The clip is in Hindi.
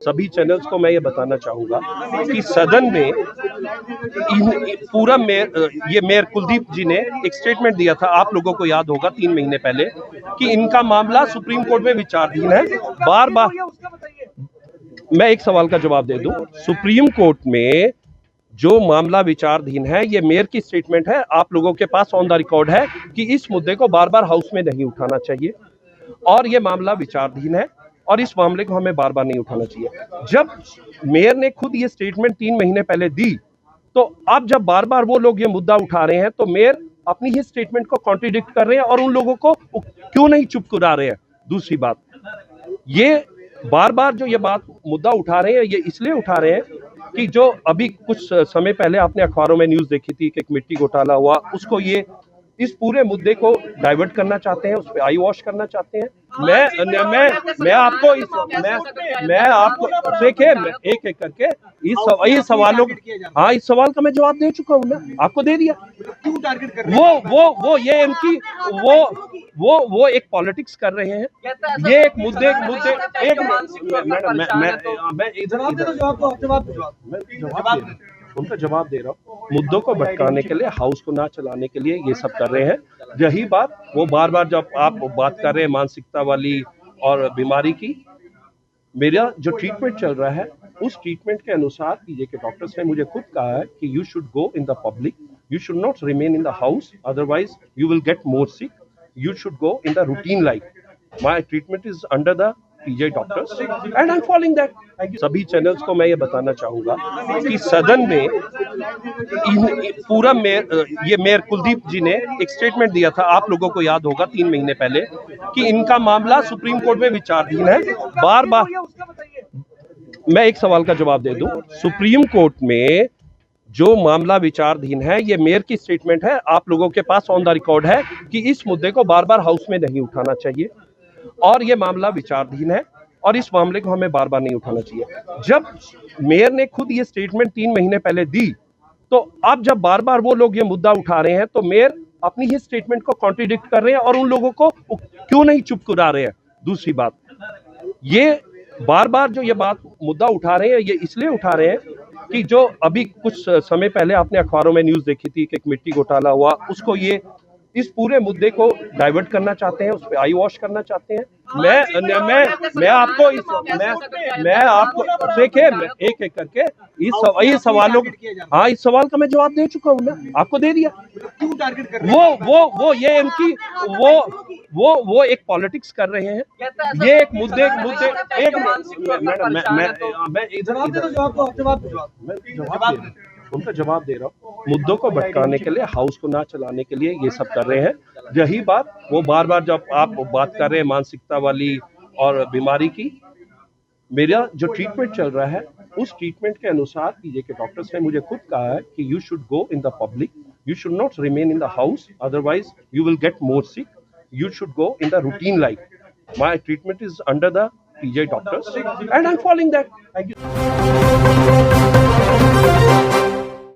सभी चैनल्स को मैं ये बताना चाहूंगा कि सदन में पूरा मेयर कुलदीप जी ने एक स्टेटमेंट दिया था, आप लोगों को याद होगा 3 महीने पहले, कि इनका मामला सुप्रीम कोर्ट में विचाराधीन है। बार बार मैं एक सवाल का जवाब दे दूं, सुप्रीम कोर्ट में जो मामला विचाराधीन है, ये मेयर की स्टेटमेंट है, आप लोगों के पास ऑन द रिकॉर्ड है कि इस मुद्दे को बार बार हाउस में नहीं उठाना चाहिए और ये मामला विचाराधीन है और इस मामले को हमें बार बार नहीं उठाना चाहिए। जब मेयर ने खुद ये स्टेटमेंट 3 महीने पहले दी, तो अब जब बार बार वो लोग ये मुद्दा उठा रहे हैं तो मेयर अपनी ही स्टेटमेंट को कॉन्ट्रडिक्ट कर रहे हैं और उन लोगों को क्यों नहीं चुप करा रहे हैं। दूसरी बात, ये बार बार जो ये बात मुद्दा उठा रहे हैं, ये इसलिए उठा रहे हैं कि जो अभी कुछ समय पहले आपने अखबारों में न्यूज देखी थी कि एक मिट्टी घोटाला हुआ, उसको ये इस पूरे मुद्दे को डाइवर्ट करना चाहते हैं, उस पर आई वॉश करना चाहते हैं। मैं आपको देखिए, एक एक करके इस सवालों, हाँ, इस सवाल का मैं जवाब दे चुका हूँ, मैं आपको दे दिया। क्यों टारगेट कर रहे हैं? वो ये इनकी वो एक पॉलिटिक्स कर रहे हैं, ये एक मुद्दे एक मैं उनका जवाब दे रहा हूँ। मुद्दों को भटकाने के लिए, हाउस को ना चलाने के लिए ये सब कर रहे हैं। यही बात वो बार बार जब आप बात कर रहे हैं मानसिकता वाली और बीमारी की, मेरा जो ट्रीटमेंट चल रहा है उस ट्रीटमेंट के अनुसार पीजे के डॉक्टर्स ने मुझे खुद कहा है कि you should go in the public, you should not remain in the house, otherwise you will get more sick, you should go in the routine life. My treatment is under the PJ doctors and I am following that. सभी चैनल्स को मैं ये बताना चाहूंगा कि सदन में पूरा मेयर कुलदीप जी ने एक स्टेटमेंट दिया था, आप लोगों को याद होगा 3 महीने पहले, कि इनका मामला सुप्रीम कोर्ट में विचाराधीन है। बार बार मैं एक सवाल का जवाब दे दूं, सुप्रीम कोर्ट में जो मामला विचाराधीन है, ये मेयर की स्टेटमेंट है, आप लोगों के पास ऑन द रिकॉर्ड है कि इस मुद्दे को बार बार हाउस में नहीं उठाना चाहिए और ये मामला विचाराधीन है और इस मामले को हमें बार बार नहीं उठाना चाहिए। जब मेयर ने खुद ये स्टेटमेंट 3 महीने पहले दी, तो अब जब बार बार वो लोग ये मुद्दा उठा रहे हैं तो मेयर अपनी ही स्टेटमेंट को कॉन्ट्रडिक्ट कर रहे हैं और उन लोगों को क्यों नहीं चुप करा रहे हैं। दूसरी बात, ये बार बार जो ये बात मुद्दा उठा रहे हैं, ये इसलिए उठा रहे हैं कि जो अभी कुछ समय पहले आपने अखबारों में न्यूज देखी थी कि एक मिट्टी घोटाला हुआ, उसको ये इस पूरे मुद्दे को डाइवर्ट करना चाहते हैं, उस पर आई वॉश करना चाहते हैं। मैं आपको देखिए, एक एक करके इस सवालों, हाँ, इस सवाल का मैं जवाब दे चुका हूँ, मैं आपको दे दिया। क्यों टारगेट कर रहे हैं? वो ये इनकी वो एक पॉलिटिक्स कर रहे हैं, ये एक मुद्दे उनका जवाब दे रहा हूँ। मुद्दों को भटकाने के लिए, हाउस को ना चलाने के लिए ये सब कर रहे हैं। यही बात वो बार बार जब आप बात कर रहे हैं मानसिकता वाली और बीमारी की, मेरा जो ट्रीटमेंट चल रहा है उस ट्रीटमेंट के अनुसार पीजे के डॉक्टर्स ने मुझे खुद कहा है कि you should go in the public, you should not remain in the house, otherwise you will get more sick, you should go in the routine life. My treatment is under the PJ doctors and I am following that. Thank you.